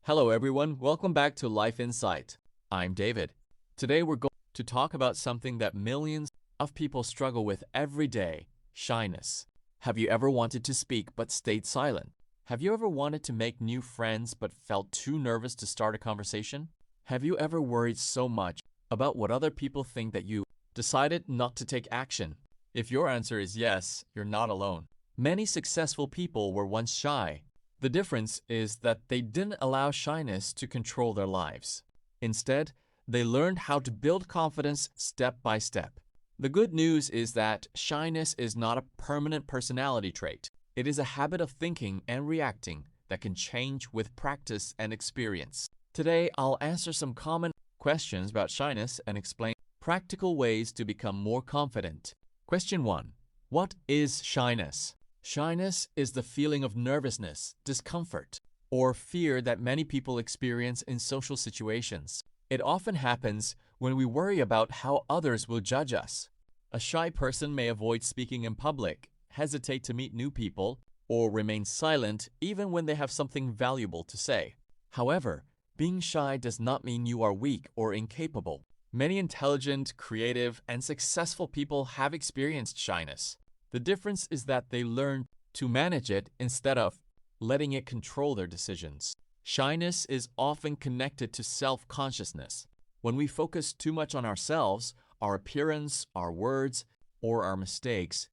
Hello everyone, welcome back to Life Insight. I'm David. Today we're going to talk about something that millions of people struggle with every day, shyness. Have you ever wanted to speak but stayed silent? Have you ever wanted to make new friends but felt too nervous to start a conversation? Have you ever worried so much about what other people think that you decided not to take action? If your answer is yes, you're not alone. Many successful people were once shy. The difference is that they didn't allow shyness to control their lives. Instead, they learned how to build confidence step by step. The good news is that shyness is not a permanent personality trait. It is a habit of thinking and reacting that can change with practice and experience. Today, I'll answer some common questions about shyness and explain practical ways to become more confident. Question 1. What is shyness? Shyness is the feeling of nervousness, discomfort, or fear that many people experience in social situations. It often happens when we worry about how others will judge us. A shy person may avoid speaking in public, hesitate to meet new people, or remain silent even when they have something valuable to say. However, being shy does not mean you are weak or incapable. Many intelligent, creative, and successful people have experienced shyness. The difference is that they learn to manage it instead of letting it control their decisions. Shyness is often connected to self-consciousness. When we focus too much on ourselves, our appearance, our words, or our mistakes,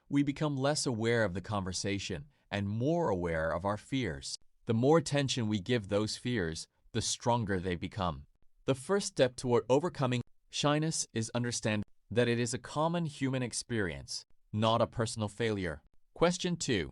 we become less aware of the conversation and more aware of our fears. The more attention we give those fears, the stronger they become. The first step toward overcoming shyness is understand that it is a common human experience, not a personal failure. Question 2.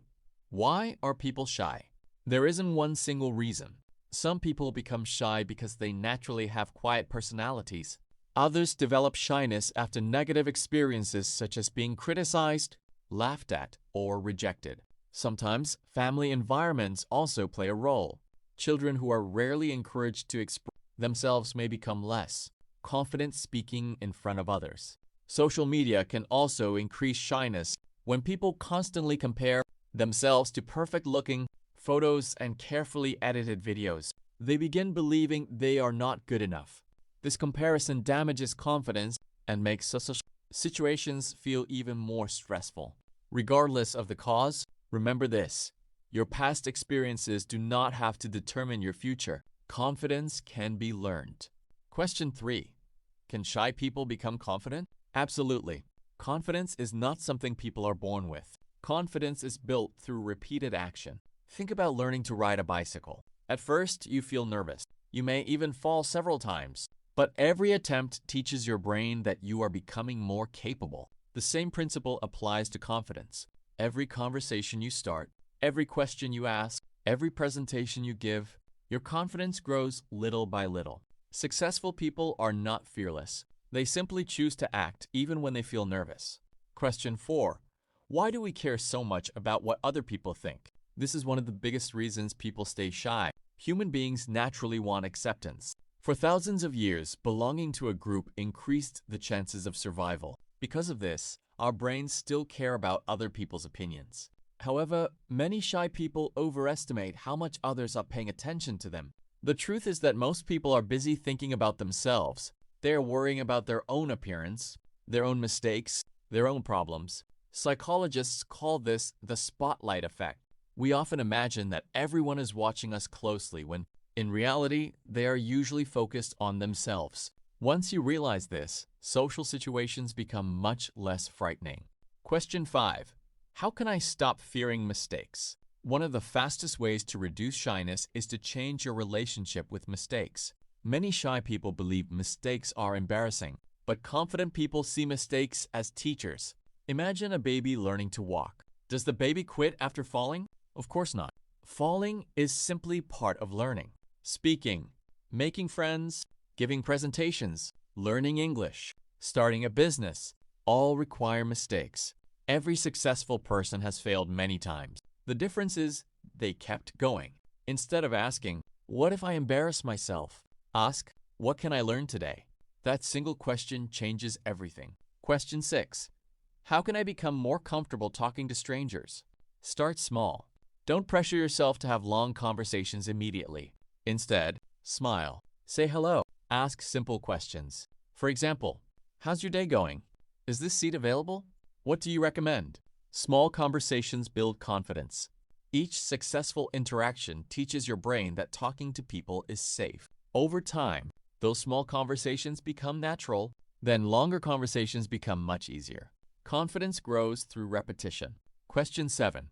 Why are people shy? There isn't one single reason. Some people become shy because they naturally have quiet personalities. Others develop shyness after negative experiences such as being criticized, laughed at, or rejected. Sometimes family environments also play a role. Children who are rarely encouraged to express themselves may become less confident speaking in front of others. Social media can also increase shyness when people constantly compare themselves to perfect-looking photos and carefully edited videos. They begin believing they are not good enough. This comparison damages confidence and makes such situations feel even more stressful. Regardless of the cause, remember this: your past experiences do not have to determine your future. Confidence can be learned. Question 3. Can shy people become confident? Absolutely. Confidence is not something people are born with. Confidence is built through repeated action. Think about learning to ride a bicycle. At first, you feel nervous. You may even fall several times. But every attempt teaches your brain that you are becoming more capable. The same principle applies to confidence. Every conversation you start, every question you ask, every presentation you give, your confidence grows little by little. Successful people are not fearless. They simply choose to act even when they feel nervous. Question 4. Why do we care so much about what other people think? This is one of the biggest reasons people stay shy. Human beings naturally want acceptance. For thousands of years, belonging to a group increased the chances of survival. Because of this, our brains still care about other people's opinions. However, many shy people overestimate how much others are paying attention to them. The truth is that most people are busy thinking about themselves. They are worrying about their own appearance, their own mistakes, their own problems. Psychologists call this the spotlight effect. We often imagine that everyone is watching us closely when, in reality, they are usually focused on themselves. Once you realize this, social situations become much less frightening. Question 5. How can I stop fearing mistakes? One of the fastest ways to reduce shyness is to change your relationship with mistakes. Many shy people believe mistakes are embarrassing, but confident people see mistakes as teachers. Imagine a baby learning to walk. Does the baby quit after falling? Of course not. Falling is simply part of learning. Speaking, making friends, giving presentations, learning English, starting a business, all require mistakes. Every successful person has failed many times. The difference is they kept going. Instead of asking, "What if I embarrass myself?" ask, "What can I learn today?" That single question changes everything. Question 6. How can I become more comfortable talking to strangers? Start small. Don't pressure yourself to have long conversations immediately. Instead, smile, say hello, ask simple questions. For example, how's your day going? Is this seat available? What do you recommend? Small conversations build confidence. Each successful interaction teaches your brain that talking to people is safe. Over time, those small conversations become natural, then longer conversations become much easier. Confidence grows through repetition. Question 7.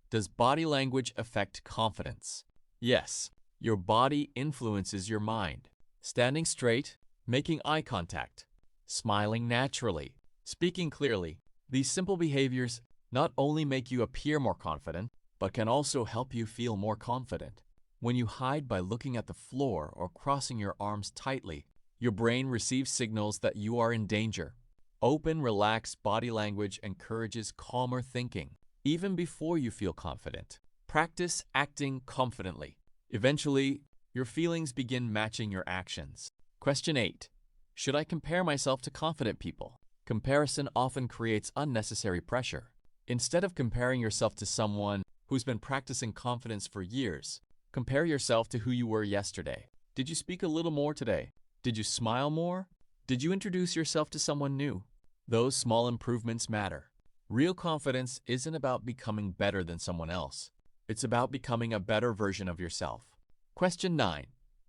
Does body language affect confidence? Yes, your body influences your mind. Standing straight, making eye contact, smiling naturally, speaking clearly. These simple behaviors not only make you appear more confident, but can also help you feel more confident. When you hide by looking at the floor or crossing your arms tightly, your brain receives signals that you are in danger. Open, relaxed body language encourages calmer thinking, even before you feel confident. Practice acting confidently. Eventually, your feelings begin matching your actions. Question 8. Should I compare myself to confident people? Comparison often creates unnecessary pressure. Instead of comparing yourself to someone who's been practicing confidence for years, compare yourself to who you were yesterday. Did you speak a little more today? Did you smile more? Did you introduce yourself to someone new? Those small improvements matter. Real confidence isn't about becoming better than someone else. It's about becoming a better version of yourself. Question 9.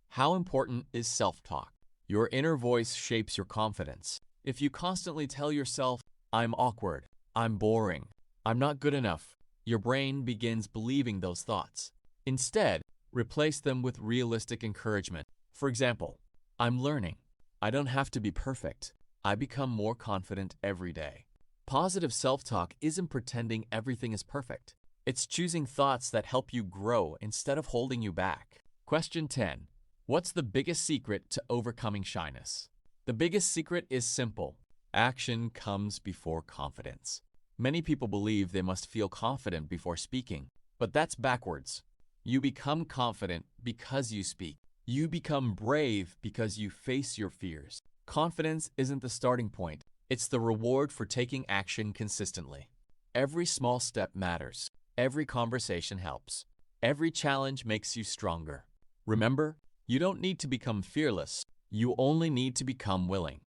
How important is self-talk? Your inner voice shapes your confidence. If you constantly tell yourself, I'm awkward, I'm boring, I'm not good enough, your brain begins believing those thoughts. Instead, replace them with realistic encouragement. For example, I'm learning. I don't have to be perfect. I become more confident every day. Positive self-talk isn't pretending everything is perfect. It's choosing thoughts that help you grow instead of holding you back. Question 10. What's the biggest secret to overcoming shyness? The biggest secret is simple. Action comes before confidence. Many people believe they must feel confident before speaking, but that's backwards. You become confident because you speak. You become brave because you face your fears. Confidence isn't the starting point. It's the reward for taking action consistently. Every small step matters. Every conversation helps. Every challenge makes you stronger. Remember, you don't need to become fearless. You only need to become willing.